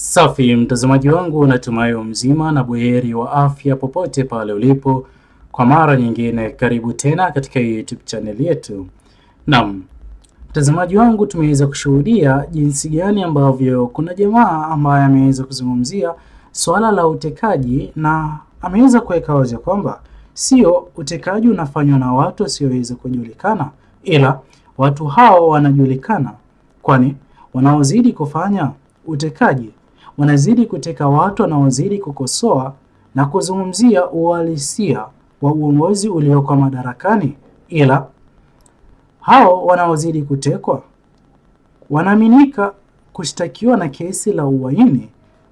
Safi mtazamaji wangu, natumai mzima na buheri wa afya popote pale ulipo. Kwa mara nyingine karibu tena katika YouTube channel yetu. Naam, mtazamaji wangu, tumeweza kushuhudia jinsi gani ambavyo kuna jamaa ambaye ameweza kuzungumzia swala la utekaji, na ameweza kuweka wazi kwamba sio utekaji unafanywa na watu wasioweza kujulikana, ila watu hao wanajulikana, kwani wanaozidi kufanya utekaji wanazidi kuteka watu wanaozidi kukosoa na kuzungumzia uhalisia wa uongozi ulioko madarakani, ila hao wanaozidi kutekwa wanaaminika kushtakiwa na kesi la uhaini,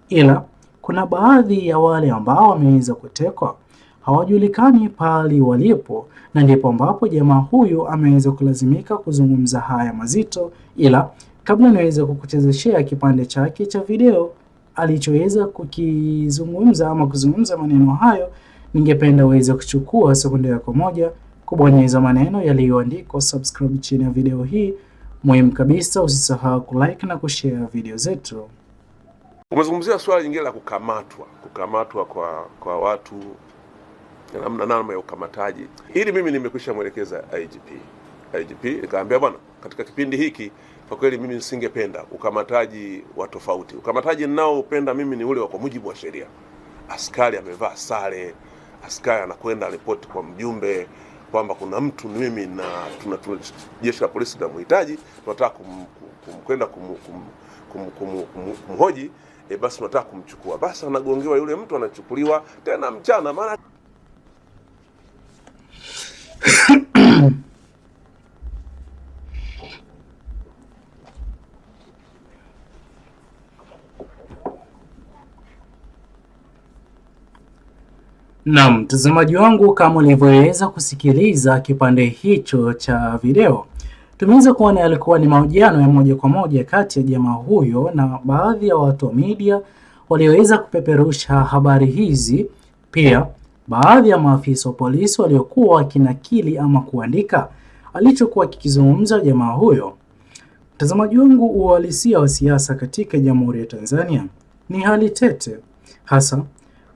ila kuna baadhi ya wale ambao wameweza kutekwa hawajulikani pale walipo, na ndipo ambapo jamaa huyu ameweza kulazimika kuzungumza haya mazito. Ila kabla niweze kukuchezeshea kipande chake cha video alichoweza kukizungumza ama kuzungumza maneno hayo, ningependa uweze kuchukua sekunde yako moja kubonyeza maneno yaliyoandikwa subscribe chini ya video hii. Muhimu kabisa, usisahau kulike na kushare video zetu. Umezungumzia swala lingine la kukamatwa kwa watu, namna ya ukamataji. Hili mimi nimekwisha mwelekeza IGP nikamwambia, bwana, katika kipindi hiki kwa kweli mimi nisingependa ukamataji wa tofauti. Ukamataji ninaopenda mimi ni ule wa kwa mujibu wa sheria. Askari amevaa sare, askari anakwenda ripoti kwa mjumbe kwamba kuna mtu mimi na tuna jeshi la polisi tunamhitaji, tunataka kwenda kumhoji, basi tunataka kumchukua. Basi anagongewa yule mtu, anachukuliwa tena mchana maana Na mtazamaji wangu, kama ulivyoweza kusikiliza kipande hicho cha video, tumeweza kuona yalikuwa ni mahojiano ya moja kwa moja kati ya jamaa huyo na baadhi ya watu wa media walioweza kupeperusha habari hizi, pia baadhi ya maafisa wa polisi waliokuwa wakinakili ama kuandika alichokuwa kikizungumza jamaa huyo. Mtazamaji wangu, uhalisia wa siasa katika Jamhuri ya Tanzania ni hali tete, hasa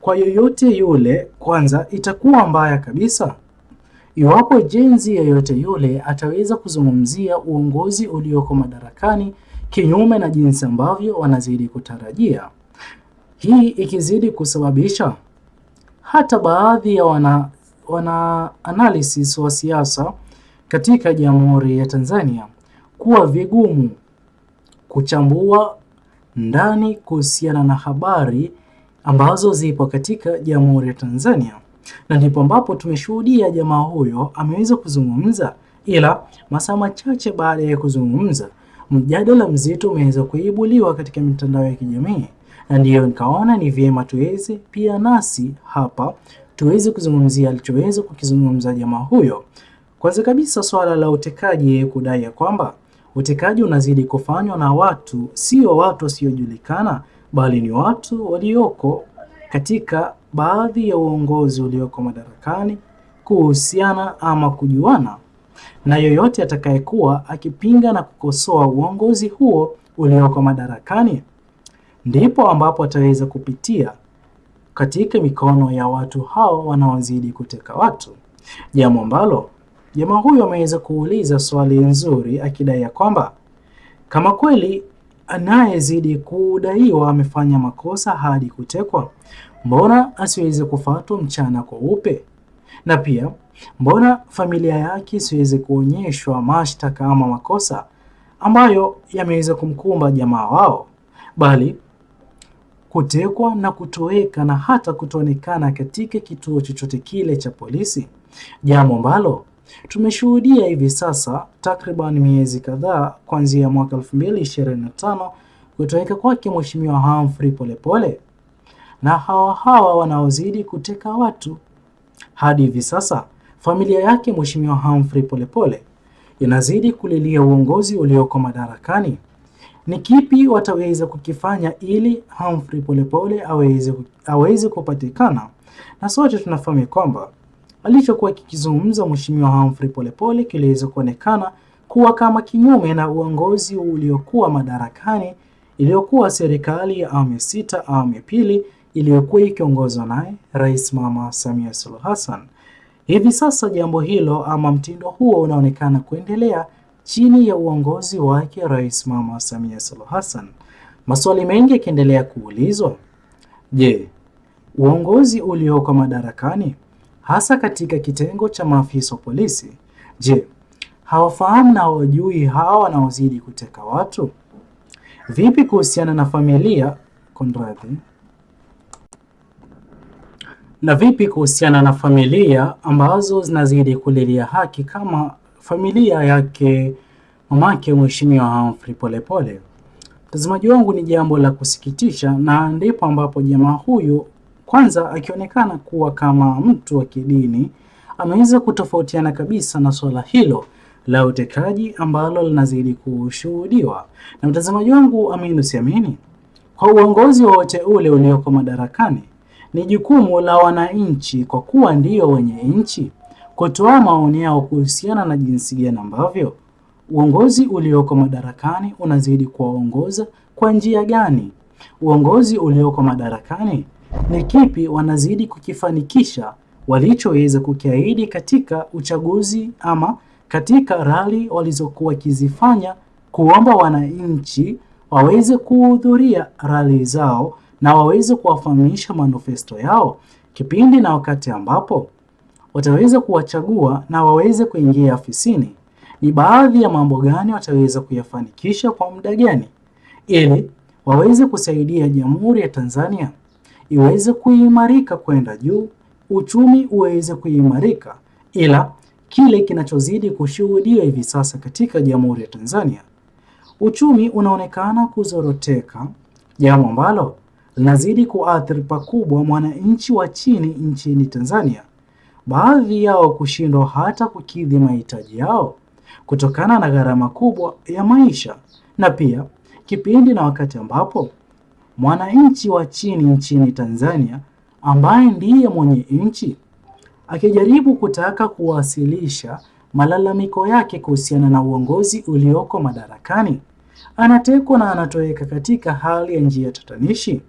kwa yoyote yule. Kwanza, itakuwa mbaya kabisa iwapo jenzi yoyote yule ataweza kuzungumzia uongozi ulioko madarakani kinyume na jinsi ambavyo wanazidi kutarajia. Hii ikizidi kusababisha hata baadhi ya wana analysis wa siasa katika Jamhuri ya Tanzania kuwa vigumu kuchambua ndani kuhusiana na habari ambazo zipo katika Jamhuri ya Tanzania. Na ndipo ambapo tumeshuhudia jamaa huyo ameweza kuzungumza, ila masaa machache baada ya kuzungumza mjadala mzito umeweza kuibuliwa katika mitandao ya kijamii, na ndiyo nikaona ni vyema tuweze pia nasi hapa tuweze kuzungumzia alichoweza kukizungumza jamaa huyo. Kwanza kabisa, swala la utekaji, kudai ya kwamba utekaji unazidi kufanywa na watu, sio watu wasiojulikana, bali ni watu walioko katika baadhi ya uongozi ulioko madarakani kuhusiana ama kujuana, na yoyote atakayekuwa akipinga na kukosoa uongozi huo ulioko madarakani ndipo ambapo ataweza kupitia katika mikono ya watu hao wanaozidi kuteka watu. Jambo ambalo jamaa huyo ameweza kuuliza swali nzuri, akidai ya kwamba kama kweli anayezidi kudaiwa amefanya makosa hadi kutekwa, mbona asiweze kufuatwa mchana kwa upe? Na pia mbona familia yake isiweze kuonyeshwa mashtaka ama makosa ambayo yameweza kumkumba jamaa wao, bali kutekwa na kutoweka na hata kutoonekana katika kituo chochote kile cha polisi, jambo ambalo tumeshuhudia hivi sasa takriban miezi kadhaa kuanzia mwaka 2025 kutoweka kwake Mheshimiwa Humphrey Polepole na hawa wanaozidi kuteka watu. Hadi hivi sasa familia yake Mheshimiwa Humphrey Polepole inazidi kulilia uongozi ulioko madarakani. Ni kipi wataweza kukifanya ili Humphrey Polepole aweze kupatikana? Na sote tunafahamu kwamba alichokuwa kikizungumza Mheshimiwa Humphrey Polepole kiliweza kuonekana kuwa kama kinyume na uongozi uliokuwa madarakani iliyokuwa serikali ya awamu ya sita, awamu ya pili, iliyokuwa ikiongozwa naye Rais Mama Samia Suluhu Hassan. Hivi sasa jambo hilo ama mtindo huo unaonekana kuendelea chini ya uongozi wake Rais Mama Samia Suluhu Hassan. Maswali mengi yakiendelea kuulizwa. Je, uongozi ulioko madarakani hasa katika kitengo cha maafisa wa polisi, je, hawafahamu na hawajui hawa wanaozidi kuteka watu? Vipi kuhusiana na familia vipi kuhusiana na familia ambazo zinazidi kulilia haki kama familia yake mamake Mheshimiwa Humphrey Polepole? Mtazamaji wangu, ni jambo la kusikitisha, na ndipo ambapo jamaa huyu kwanza akionekana kuwa kama mtu wa kidini ameweza kutofautiana kabisa na swala hilo la utekaji ambalo linazidi kushuhudiwa. Na mtazamaji wangu, amini usiamini, kwa uongozi wote ule ulioko madarakani ni jukumu la wananchi, kwa kuwa ndio wenye nchi, kutoa maoni yao kuhusiana na jinsi gani ambavyo uongozi ulioko madarakani unazidi kuwaongoza kwa njia gani. Uongozi ulioko madarakani ni kipi wanazidi kukifanikisha walichoweza kukiahidi katika uchaguzi ama katika rali walizokuwa kizifanya kuomba wananchi waweze kuhudhuria rali zao na waweze kuwafahamisha manifesto yao kipindi na wakati ambapo wataweza kuwachagua na waweze kuingia afisini. Ni baadhi ya mambo gani wataweza kuyafanikisha kwa muda gani ili waweze kusaidia Jamhuri ya Tanzania iweze kuimarika kwenda juu, uchumi uweze kuimarika. Ila kile kinachozidi kushuhudiwa hivi sasa katika Jamhuri ya Tanzania, uchumi unaonekana kuzoroteka, jambo ambalo linazidi kuathiri pakubwa mwananchi wa chini nchini Tanzania, baadhi yao kushindwa hata kukidhi mahitaji yao kutokana na gharama kubwa ya maisha, na pia kipindi na wakati ambapo mwananchi wa chini nchini Tanzania ambaye ndiye mwenye nchi akijaribu kutaka kuwasilisha malalamiko yake kuhusiana na uongozi ulioko madarakani, anatekwa na anatoweka katika hali ya njia tatanishi,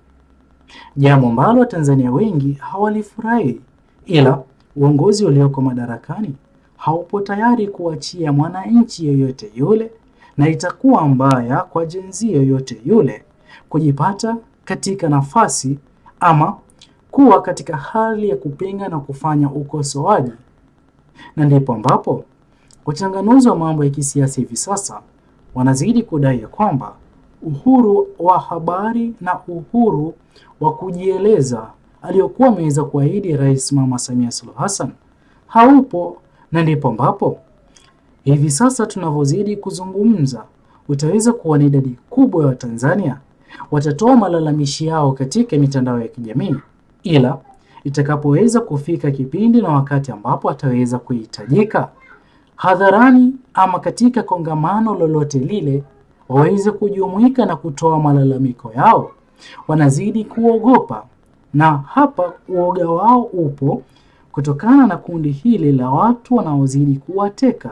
jambo ambalo Tanzania wengi hawalifurahi. Ila uongozi ulioko madarakani haupo tayari kuachia mwananchi yoyote yule, na itakuwa mbaya kwa jinsi yoyote yule kujipata katika nafasi ama kuwa katika hali ya kupinga na kufanya ukosoaji. Na ndipo ambapo wachanganuzi wa mambo ya kisiasa hivi sasa wanazidi kudai ya kwamba uhuru wa habari na uhuru wa kujieleza aliyokuwa ameweza kuahidi Rais Mama Samia Suluhu Hassan haupo. Na ndipo ambapo hivi sasa tunavyozidi kuzungumza, utaweza kuona idadi kubwa ya Watanzania watatoa malalamishi yao katika mitandao ya kijamii, ila itakapoweza kufika kipindi na wakati ambapo ataweza kuhitajika hadharani ama katika kongamano lolote lile waweze kujumuika na kutoa malalamiko yao, wanazidi kuogopa. Na hapa uoga wao upo kutokana na kundi hili la watu wanaozidi kuwateka.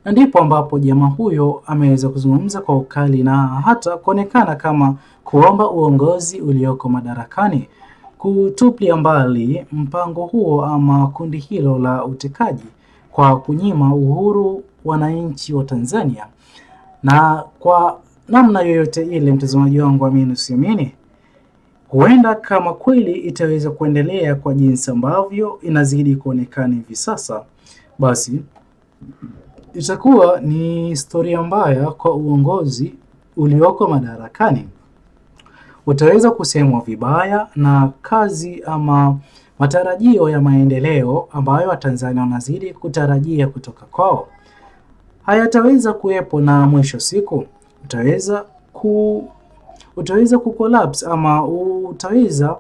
Na ndipo ambapo jamaa huyo ameweza kuzungumza kwa ukali na hata kuonekana kama kuomba uongozi ulioko madarakani kutupilia mbali mpango huo ama kundi hilo la utekaji kwa kunyima uhuru wananchi wa Tanzania. Na kwa namna yoyote ile, mtazamaji wangu, amini usiamini, huenda kama kweli itaweza kuendelea kwa jinsi ambavyo inazidi kuonekana hivi sasa, basi itakuwa ni historia mbaya kwa uongozi ulioko madarakani. Utaweza kusemwa vibaya na kazi ama matarajio ya maendeleo ambayo Watanzania wanazidi kutarajia kutoka kwao hayataweza kuwepo, na mwisho siku utaweza kucollapse ama utaweza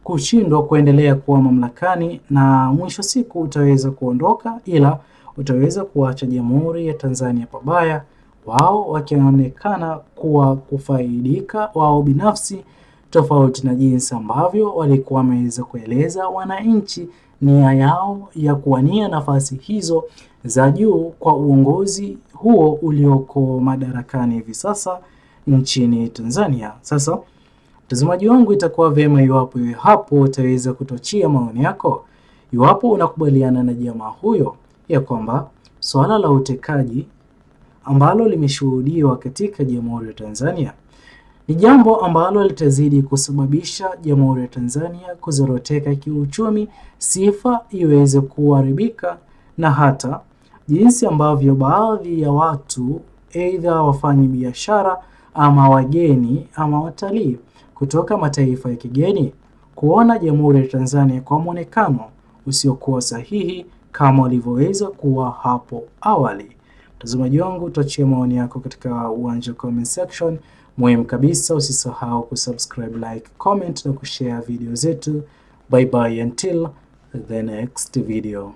kushindwa kuendelea kuwa mamlakani, na mwisho siku utaweza kuondoka, ila utaweza kuacha Jamhuri ya Tanzania pabaya, wao wakionekana kuwa kufaidika wao binafsi, tofauti na jinsi ambavyo walikuwa wameweza kueleza wananchi nia yao ya kuwania nafasi hizo za juu kwa uongozi huo ulioko madarakani hivi sasa nchini Tanzania. Sasa mtazamaji wangu, itakuwa vyema iwapo hapo utaweza kutochia maoni yako iwapo unakubaliana na jamaa huyo ya kwamba swala la utekaji ambalo limeshuhudiwa katika Jamhuri ya Tanzania ni jambo ambalo litazidi kusababisha Jamhuri ya Tanzania kuzoroteka kiuchumi, sifa iweze kuharibika, na hata jinsi ambavyo baadhi ya watu aidha wafanyi biashara ama wageni ama watalii kutoka mataifa ya kigeni kuona Jamhuri ya Tanzania kwa mwonekano usiokuwa sahihi kama walivyoweza kuwa hapo awali. Mtazamaji wangu, tuachie maoni yako katika uwanja comment section. Muhimu kabisa, usisahau kusubscribe, like, comment na kushare video zetu. Bye bye until the next video.